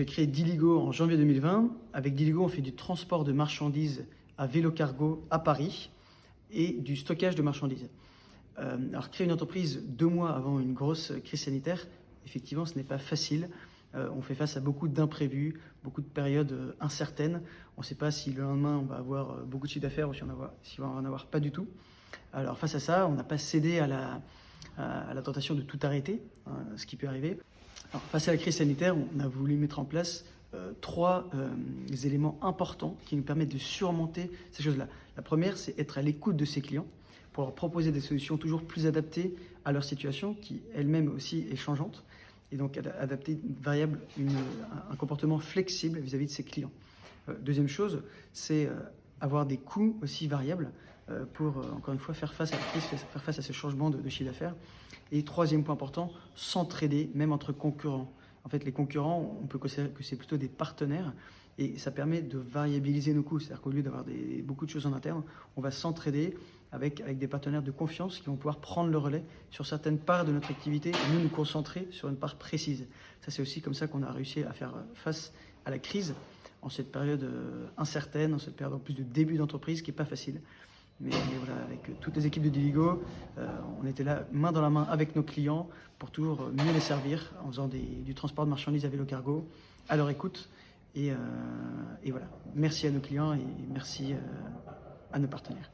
j'ai créé Diligo en janvier 2020. Avec Diligo, on fait du transport de marchandises à vélo cargo à Paris et du stockage de marchandises. Alors, créer une entreprise 2 mois avant une grosse crise sanitaire, effectivement, ce n'est pas facile. On fait face à beaucoup d'imprévus, beaucoup de périodes incertaines. On ne sait pas si le lendemain, on va avoir beaucoup de chiffre d'affaires ou si on va en avoir pas du tout. Alors, face à ça, on n'a pas cédé à la tentation de tout arrêter, hein, ce qui peut arriver. Alors, face à la crise sanitaire, on a voulu mettre en place 3 éléments importants qui nous permettent de surmonter ces choses-là. La première, c'est être à l'écoute de ses clients pour leur proposer des solutions toujours plus adaptées à leur situation, qui elle-même aussi est changeante, et donc adapter un comportement flexible vis-à-vis de ses clients. Deuxième chose, c'est avoir des coûts aussi variables pour, encore une fois, faire face à la crise, faire face à ce changement de chiffre d'affaires. Et troisième point important, s'entraider, même entre concurrents. En fait, les concurrents, on peut considérer que c'est plutôt des partenaires et ça permet de variabiliser nos coûts. C'est-à-dire qu'au lieu d'avoir beaucoup de choses en interne, on va s'entraider avec des partenaires de confiance qui vont pouvoir prendre le relais sur certaines parts de notre activité et nous concentrer sur une part précise. Ça, c'est aussi comme ça qu'on a réussi à faire face à la crise en cette période incertaine, en cette période en plus de début d'entreprise qui n'est pas facile. Mais voilà, avec toutes les équipes de Diligo, on était là main dans la main avec nos clients pour toujours mieux les servir en faisant du transport de marchandises à vélo cargo, à leur écoute. Et voilà, merci à nos clients et merci à nos partenaires.